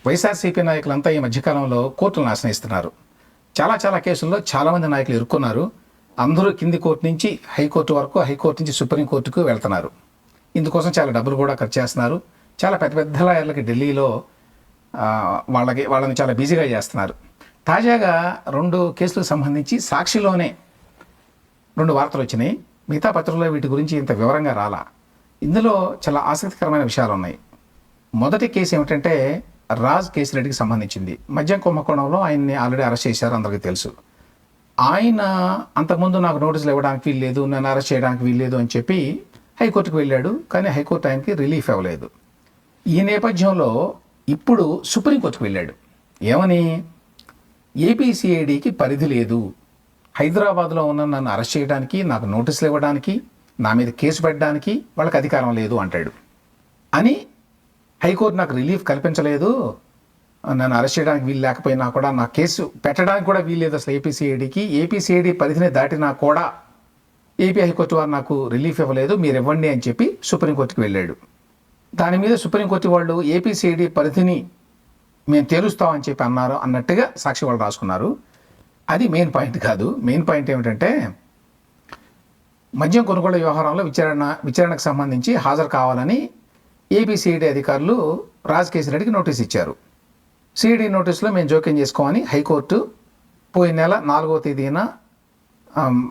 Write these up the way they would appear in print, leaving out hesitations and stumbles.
వైఎస్ఆర్సీపీ నాయకులంతా ఈ మధ్యకాలంలో కోర్టులను ఆశ్రయిస్తున్నారు. చాలా కేసుల్లో చాలామంది నాయకులు ఇరుక్కున్నారు. అందరూ కింది కోర్టు నుంచి హైకోర్టు వరకు, హైకోర్టు నుంచి సుప్రీంకోర్టుకు వెళ్తున్నారు. ఇందుకోసం చాలా డబ్బులు కూడా ఖర్చు చేస్తున్నారు. చాలా పెద్ద లాయర్లకి ఢిల్లీలో వాళ్ళని చాలా బిజీగా చేస్తున్నారు. తాజాగా 2 కేసులకు సంబంధించి సాక్షిలోనే 2 వార్తలు వచ్చినాయి. మిగతా పత్రికల్లో వీటి గురించి ఇంత వివరంగా రాలా. ఇందులో చాలా ఆసక్తికరమైన విషయాలు ఉన్నాయి. మొదటి కేసు ఏమిటంటే రాజ్ కేసిరెడ్డికి సంబంధించింది. మద్యం కుంభకోణంలో ఆయన్ని ఆల్రెడీ అరెస్ట్ చేశారు, అందరికీ తెలుసు. ఆయన అంతకుముందు నాకు నోటీసులు ఇవ్వడానికి వీల్లేదు, నన్ను అరెస్ట్ చేయడానికి వీల్లేదు అని చెప్పి హైకోర్టుకు వెళ్ళాడు. కానీ హైకోర్టు ఆయనకి రిలీఫ్ ఇవ్వలేదు. ఈ నేపథ్యంలో ఇప్పుడు సుప్రీంకోర్టుకు వెళ్ళాడు. ఏమని? ఏపీసీఐడికి పరిధి లేదు, హైదరాబాద్లో ఉన్న నన్ను అరెస్ట్ చేయడానికి, నాకు నోటీసులు ఇవ్వడానికి, నా మీద కేసు పెట్టడానికి వాళ్ళకి అధికారం లేదు అంటాడు. అని హైకోర్టు నాకు రిలీఫ్ కల్పించలేదు, నన్ను అరెస్ట్ చేయడానికి వీలు లేకపోయినా కూడా, నా కేసు పెట్టడానికి కూడా వీల్లేదు అసలు ఏపీసీఐడికి, ఏపీసీఐడి పరిధిని దాటినా కూడా ఏపీ హైకోర్టు వారు నాకు రిలీఫ్ ఇవ్వలేదు, మీరు ఇవ్వండి అని చెప్పి సుప్రీంకోర్టుకు వెళ్ళాడు. దాని మీద సుప్రీంకోర్టు వాళ్ళు ఏపీసీఐడి పరిధిని మేము తేలుస్తామని చెప్పి అన్నారు అన్నట్టుగా సాక్షి వాళ్ళు రాసుకున్నారు. అది మెయిన్ పాయింట్ కాదు. మెయిన్ పాయింట్ ఏమిటంటే మద్యం కొనుగోలు వ్యవహారంలో విచారణకు సంబంధించి హాజరు కావాలని ఏపీసీఐడి అధికారులు రాజ్ కేసిరెడ్డికి నోటీస్ ఇచ్చారు. సిఐడి నోటీసులో మేము జోక్యం చేసుకోమని హైకోర్టు పోయిన నెల 4వ తేదీన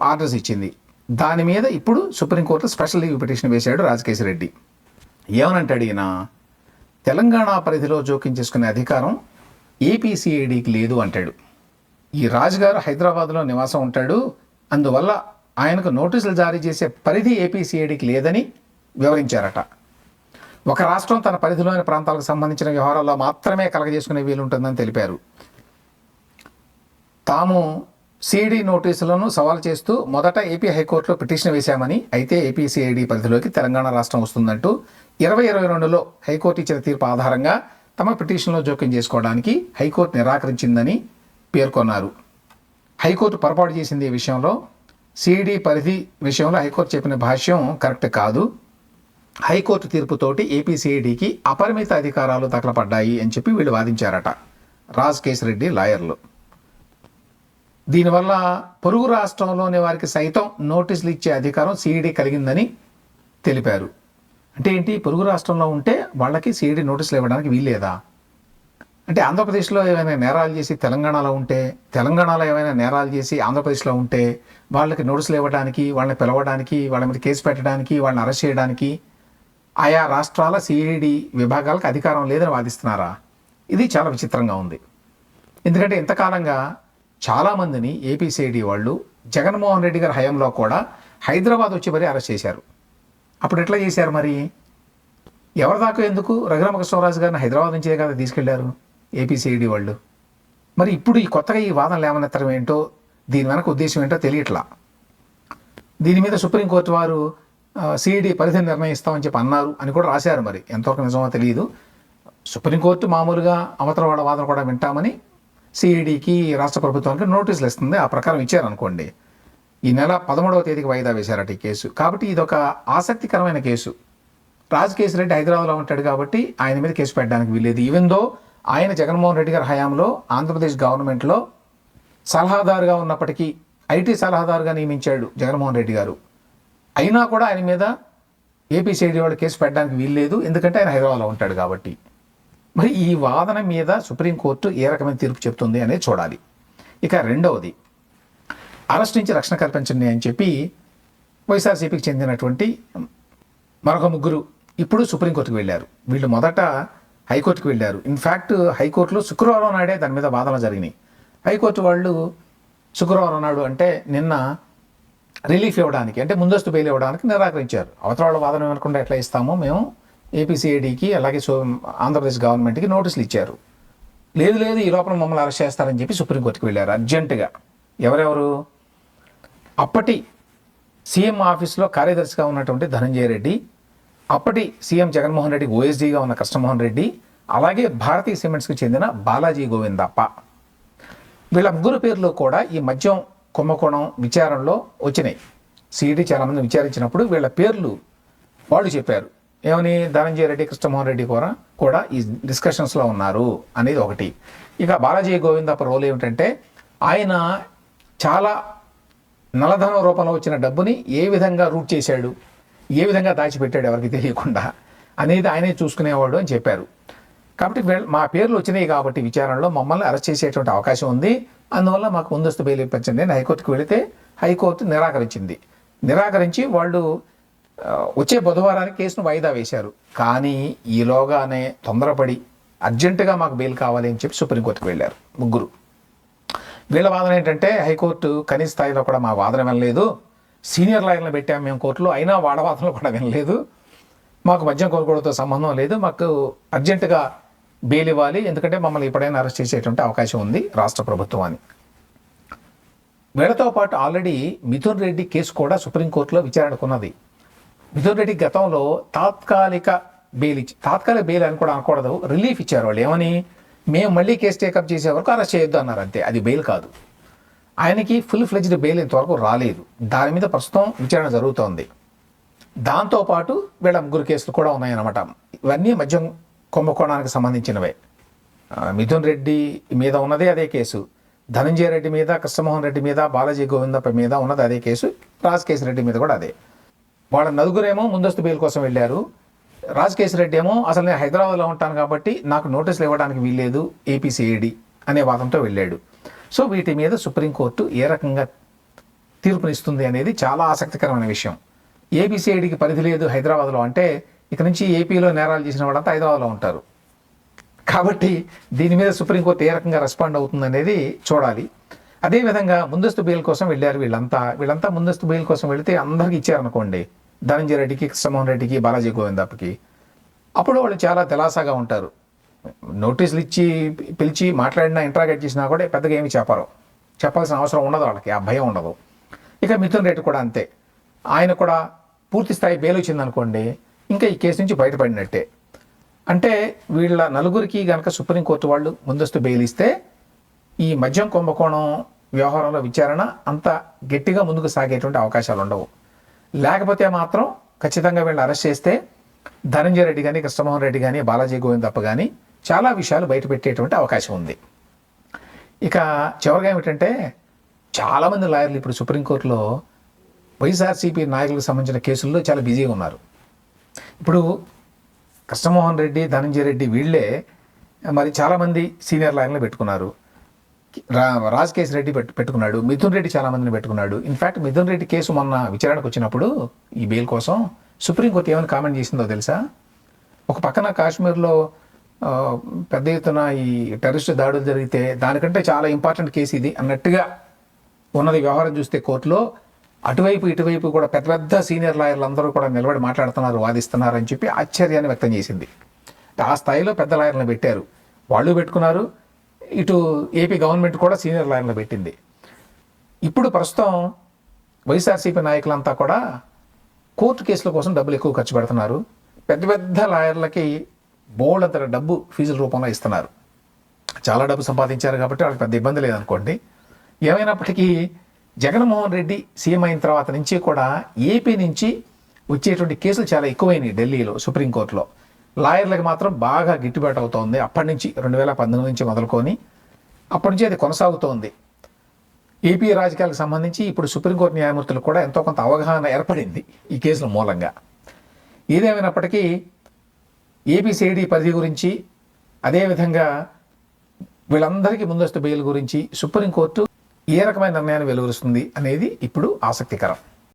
ఆర్డర్స్ ఇచ్చింది. దాని మీద ఇప్పుడు సుప్రీంకోర్టు స్పెషల్ లీవ్ పిటిషన్ వేశాడు రాజ్ కేసిరెడ్డి. ఏమనంటాడు ఈయన? తెలంగాణ పరిధిలో జోక్యం చేసుకునే అధికారం ఏపీసీఐడికి లేదు అంటాడు. ఈ రాజు గారు హైదరాబాద్లో నివాసం ఉంటాడు, అందువల్ల ఆయనకు నోటీసులు జారీ చేసే పరిధి ఏపీసీఐడికి లేదని వివరించారట. ఒక రాష్ట్రం తన పరిధిలోని ప్రాంతాలకు సంబంధించిన వ్యవహారాల్లో మాత్రమే కలగజేసుకునే వీలుంటుందని తెలిపారు. తాము సిఐడి నోటీసులను సవాల్ చేస్తూ మొదట ఏపీ హైకోర్టులో పిటిషన్ వేశామని, అయితే ఏపీసీఐడి పరిధిలోకి తెలంగాణ రాష్ట్రం వస్తుందంటూ 2022లో హైకోర్టు ఇచ్చిన తీర్పు ఆధారంగా తమ పిటిషన్లో జోక్యం చేసుకోవడానికి హైకోర్టు నిరాకరించిందని పేర్కొన్నారు. హైకోర్టు పొరపాటు చేసింది ఈ విషయంలో. సిఐడి పరిధి విషయంలో హైకోర్టు చెప్పిన భాష్యం కరెక్ట్ కాదు. హైకోర్టు తీర్పుతోటి ఏపీసీఐడికి అపరిమిత అధికారాలు తగలపడ్డాయి అని చెప్పి వీళ్ళు వాదించారట రాజ్ కేసిరెడ్డి లాయర్లు. దీనివల్ల పొరుగు రాష్ట్రంలోని వారికి సైతం నోటీసులు ఇచ్చే అధికారం సిఐడి కలిగిందని తెలిపారు. అంటే ఏంటి? పొరుగు రాష్ట్రంలో ఉంటే వాళ్ళకి సిఐడి నోటీసులు ఇవ్వడానికి వీల్లేదా? అంటే ఆంధ్రప్రదేశ్లో ఏమైనా నేరాలు చేసి తెలంగాణలో ఉంటే, తెలంగాణలో ఏమైనా నేరాలు చేసి ఆంధ్రప్రదేశ్లో ఉంటే వాళ్ళకి నోటీసులు ఇవ్వడానికి, వాళ్ళని పిలవడానికి, వాళ్ళ మీద కేసు పెట్టడానికి, వాళ్ళని అరెస్ట్ చేయడానికి ఆయా రాష్ట్రాల సిఐడి విభాగాలకు అధికారం లేదని వాదిస్తున్నారా? ఇది చాలా విచిత్రంగా ఉంది. ఎందుకంటే ఇంతకాలంగా చాలామందిని ఏపీసీఐడి వాళ్ళు జగన్మోహన్ రెడ్డి గారి హయాంలో కూడా హైదరాబాద్ వచ్చి మరీ అరెస్ట్ చేశారు. అప్పుడు ఎట్లా చేశారు మరి? ఎవరి దాకా ఎందుకు? రఘురామ కృష్ణరాజు గారిని హైదరాబాద్ నుంచే కదా తీసుకెళ్లారు ఏపీసీఐడి వాళ్ళు. మరి ఇప్పుడు ఈ కొత్తగా ఈ వాదనలు లేవనెత్తడం ఏంటో, దీని వెనక ఉద్దేశం ఏంటో తెలియట్లా. దీని మీద సుప్రీంకోర్టు వారు సిఐడి పరిధిని నిర్ణయిస్తామని చెప్పి అన్నారు అని కూడా రాశారు. మరి ఎంతవరకు నిజమో తెలియదు. సుప్రీంకోర్టు మామూలుగా అవతల వాళ్ళ వాదన కూడా వింటామని సిఐడికి, రాష్ట్ర ప్రభుత్వానికి నోటీసులు ఇస్తుంది. ఆ ప్రకారం ఇచ్చారనుకోండి. ఈ నెల 13వ తేదీకి వాయిదా వేశారట ఈ కేసు. కాబట్టి ఇది ఒక ఆసక్తికరమైన కేసు. రాజ్ కేసిరెడ్డి హైదరాబాద్లో ఉంటాడు కాబట్టి ఆయన మీద కేసు పెట్టడానికి వీల్లేదు. ఈవెన్ దో ఆయన జగన్మోహన్ రెడ్డి గారి హయాంలో ఆంధ్రప్రదేశ్ గవర్నమెంట్లో సలహాదారుగా ఉన్నప్పటికీ, ఐటీ సలహాదారుగా నియమించాడు జగన్మోహన్ రెడ్డి గారు. అయినా కూడా ఆయన మీద ఏపీసీఐడి వాళ్ళు కేసు పెట్టడానికి వీల్లేదు, ఎందుకంటే ఆయన హైదరాబాద్లో ఉంటాడు కాబట్టి. మరి ఈ వాదన మీద సుప్రీంకోర్టు ఏ రకమైన తీర్పు చెప్తుంది అనేది చూడాలి. ఇక రెండవది, అరెస్ట్ నుంచి రక్షణ కల్పించండి అని చెప్పి వైఎస్ఆర్సీపీకి చెందినటువంటి మరొక 3 ఇప్పుడు సుప్రీంకోర్టుకు వెళ్ళారు. వీళ్ళు మొదట హైకోర్టుకు వెళ్ళారు. ఇన్ఫ్యాక్ట్ హైకోర్టులో శుక్రవారం నాడే దాని మీద వాదనలు జరిగినాయి. హైకోర్టు వాళ్ళు శుక్రవారం నాడు అంటే నిన్న రిలీఫ్ ఇవ్వడానికి, అంటే ముందస్తు బెయిల్ ఇవ్వడానికి నిరాకరించారు. అవతల వాళ్ళ వాదన వినకుండా ఎట్లా ఇస్తామో మేము ఏపీసీఐడికి అలాగే ఆంధ్రప్రదేశ్ గవర్నమెంట్కి నోటీసులు ఇచ్చారు. లేదు ఈ లోపల మమ్మల్ని అరెస్ట్ చేస్తారని చెప్పి సుప్రీంకోర్టుకు వెళ్ళారు అర్జెంటుగా. ఎవరెవరు? అప్పటి సీఎం ఆఫీస్లో కార్యదర్శిగా ఉన్నటువంటి ధనంజయ రెడ్డి, అప్పటి సీఎం జగన్మోహన్ రెడ్డికి ఓఎస్డీగా ఉన్న కృష్ణమోహన్ రెడ్డి, అలాగే భారతీయ సిమెంట్స్కి చెందిన బాలాజీ గోవిందప్ప. వీళ్ళ 3 పేర్లు కూడా ఈ మద్యం కుంభకోణం విచారణలో వచ్చినాయి. సిఐడి చాలామంది విచారించినప్పుడు వీళ్ళ పేర్లు వాళ్ళు చెప్పారు. ఏమని ధనంజయ రెడ్డి కృష్ణమోహన్ రెడ్డి కూడా ఈ డిస్కషన్స్లో ఉన్నారు అనేది ఒకటి. ఇక బాలాజీ గోవిందప్ప రోల్ ఏమిటంటే ఆయన చాలా నల్లధనం రూపంలో వచ్చిన డబ్బుని ఏ విధంగా రూట్ చేశాడు, ఏ విధంగా దాచిపెట్టాడు ఎవరికి తెలియకుండా అనేది ఆయనే చూసుకునేవాడు అని చెప్పారు. కాబట్టి మా పేర్లు వచ్చినాయి కాబట్టి విచారణలో మమ్మల్ని అరెస్ట్ చేసేటువంటి అవకాశం ఉంది, అందువల్ల మాకు ముందస్తు బెయిల్ ఇప్పించండి అని హైకోర్టుకు వెళితే హైకోర్టు నిరాకరించి వాళ్ళు వచ్చే బుధవారానికి కేసును వాయిదా వేశారు. కానీ ఈలోగానే తొందరపడి అర్జెంటుగా మాకు బెయిల్ కావాలి అని చెప్పి సుప్రీంకోర్టుకు వెళ్ళారు ముగ్గురు. వీళ్ళ వాదన ఏంటంటే హైకోర్టు కనీస స్థాయిలో కూడా మా వాదన వినలేదు, సీనియర్ లాయర్లను పెట్టాము మేము కోర్టులో, అయినా వాళ్ళ వాదనలు కూడా వినలేదు, మాకు మద్యం కొనుగోలుతో సంబంధం లేదు, మాకు అర్జెంటుగా బెయిల్ ఇవ్వాలి, ఎందుకంటే మమ్మల్ని ఎప్పుడైనా అరెస్ట్ చేసేటువంటి అవకాశం ఉంది రాష్ట్ర ప్రభుత్వం అని. వీళ్ళతో పాటు ఆల్రెడీ మిథున్ రెడ్డి కేసు కూడా సుప్రీంకోర్టులో విచారణకున్నది. మిథున్ రెడ్డి గతంలో తాత్కాలిక బెయిల్ అని కూడా అనకూడదు, రిలీఫ్ ఇచ్చారు. వాళ్ళు ఏమని, మేము మళ్ళీ కేసు టేకప్ చేసే వరకు అరెస్ట్ చేయొద్దు అన్నారు, అంతే. అది బెయిల్ కాదు. ఆయనకి ఫుల్ ఫ్లెడ్జ్డ్ బెయిల్ ఇంతవరకు రాలేదు. దాని మీద ప్రస్తుతం విచారణ జరుగుతోంది. దాంతోపాటు వీళ్ళ ముగ్గురు కేసులు కూడా ఉన్నాయన్నమాట. ఇవన్నీ మద్యం కుంభకోణానికి సంబంధించినవే. మిథున్ రెడ్డి మీద ఉన్నదే అదే కేసు, ధనంజయ రెడ్డి మీద, కృష్ణమోహన్ రెడ్డి మీద, బాలాజీ గోవిందప్ప మీద ఉన్నది అదే కేసు, రాజకేశ్ రెడ్డి మీద కూడా అదే. వాళ్ళ నలుగురేమో ముందస్తు బెయిల్ కోసం వెళ్ళారు. రాజకేశ్ రెడ్డి ఏమో అసలు నేను హైదరాబాద్లో ఉంటాను కాబట్టి నాకు నోటీసులు ఇవ్వడానికి వీల్లేదు ఏపీసీఐడి అనే వాదంతో వెళ్ళాడు. సో వీటి మీద సుప్రీంకోర్టు ఏ రకంగా తీర్పునిస్తుంది అనేది చాలా ఆసక్తికరమైన విషయం. ఏపీసీఐడికి పరిధి లేదు హైదరాబాద్లో అంటే ఇక నుంచి ఏపీలో నేరాలు చేసిన వాళ్ళంతా హైదరాబాద్లో ఉంటారు. కాబట్టి దీని మీద సుప్రీంకోర్టు ఏ రకంగా రెస్పాండ్ అవుతుంది అనేది చూడాలి. అదేవిధంగా ముందస్తు బెయిల్ కోసం వెళ్ళారు వీళ్ళంతా ముందస్తు బెయిల్ కోసం వెళితే అందరికీ ఇచ్చారనుకోండి, ధనంజయ రెడ్డికి, కృష్ణమోహన్ రెడ్డికి, బాలాజీ గోవిందప్పకి, అప్పుడు వాళ్ళు చాలా తెలాసాగా ఉంటారు. నోటీసులు ఇచ్చి పిలిచి మాట్లాడినా ఇంట్రాగేట్ చేసినా కూడా పెద్దగా ఏమి చెప్పాల్సిన అవసరం ఉండదు, వాళ్ళకి ఆ భయం ఉండదు. ఇక మిథున్ రెడ్డి కూడా అంతే. ఆయన కూడా పూర్తి స్థాయి బెయిల్ వచ్చిందనుకోండి, ఇంకా ఈ కేసు నుంచి బయటపడినట్టే. అంటే వీళ్ళ నలుగురికి కనుక సుప్రీంకోర్టు వాళ్ళు ముందస్తు బెయిల్ ఇస్తే ఈ మద్యం కుంభకోణం వ్యవహారంలో విచారణ అంత గట్టిగా ముందుకు సాగేటువంటి అవకాశాలు ఉండవు. లేకపోతే మాత్రం ఖచ్చితంగా వీళ్ళని అరెస్ట్ చేస్తే ధనంజయ రెడ్డి కానీ, కృష్ణమోహన్ రెడ్డి కానీ, బాలాజీ గోవిందప్ప కానీ చాలా విషయాలు బయట పెట్టేటువంటి అవకాశం ఉంది. ఇక చివరిగా ఏమిటంటే చాలామంది లాయర్లు ఇప్పుడు సుప్రీంకోర్టులో వైఎస్ఆర్సీపీ నాయకులకు సంబంధించిన కేసుల్లో చాలా బిజీగా ఉన్నారు. ఇప్పుడు కృష్ణమోహన్ రెడ్డి, ధనంజయ రెడ్డి వీళ్ళే మరి చాలామంది సీనియర్ లాయర్లను పెట్టుకున్నారు. రాజకేశ్ రెడ్డి పెట్టుకున్నాడు, మిథున్ రెడ్డి చాలామందిని పెట్టుకున్నాడు. ఇన్ఫ్యాక్ట్ మిథున్ రెడ్డి కేసు మొన్న విచారణకు వచ్చినప్పుడు ఈ బెయిల్ కోసం సుప్రీంకోర్టు ఏమైనా కామెంట్ చేసిందో తెలుసా? ఒక పక్కన కాశ్మీర్లో పెద్ద ఎత్తున ఈ టెర్రరిస్ట్ దాడులు జరిగితే దానికంటే చాలా ఇంపార్టెంట్ కేసు ఇది అన్నట్టుగా ఉన్నది వ్యవహారం చూస్తే కోర్టులో. అటువైపు ఇటువైపు కూడా పెద్ద పెద్ద సీనియర్ లాయర్లు అందరూ కూడా నిలబడి మాట్లాడుతున్నారు, వాదిస్తున్నారు అని చెప్పి ఆశ్చర్యాన్ని వ్యక్తం చేసింది. ఆ స్థాయిలో పెద్ద లాయర్లను పెట్టారు, వాళ్ళు పెట్టుకున్నారు. ఇటు ఏపీ గవర్నమెంట్ కూడా సీనియర్ లాయర్లను పెట్టింది. ఇప్పుడు ప్రస్తుతం వైఎస్ఆర్సీపీ నాయకులంతా కూడా కోర్టు కేసుల కోసం డబ్బులు ఎక్కువ ఖర్చు పెడుతున్నారు. పెద్ద పెద్ద లాయర్లకి బోల్డ్ అంత డబ్బు ఫీజుల రూపంలో ఇస్తున్నారు. చాలా డబ్బు సంపాదించారు కాబట్టి వాళ్ళకి పెద్ద ఇబ్బంది లేదనుకోండి. ఏమైనప్పటికీ జగన్మోహన్ రెడ్డి సీఎం అయిన తర్వాత నుంచి కూడా ఏపీ నుంచి వచ్చేటువంటి కేసులు చాలా ఎక్కువైనాయి ఢిల్లీలో సుప్రీంకోర్టులో. లాయర్లకు మాత్రం బాగా గిట్టుబాటు అవుతోంది. అప్పటి నుంచి 2019 నుంచి మొదలుకొని అప్పటి నుంచి అది కొనసాగుతోంది. ఏపీ రాజకీయాలకు సంబంధించి ఇప్పుడు సుప్రీంకోర్టు న్యాయమూర్తులకు కూడా ఎంతో కొంత అవగాహన ఏర్పడింది ఈ కేసుల మూలంగా. ఏదేమైనప్పటికీ ఏపీసీఐడి పరిధి గురించి, అదేవిధంగా వీళ్ళందరికీ ముందస్తు బెయిల్ గురించి సుప్రీంకోర్టు ఏ రకమైన నిర్ణయాన్ని వెలువరుస్తుంది అనేది ఇప్పుడు ఆసక్తికరం.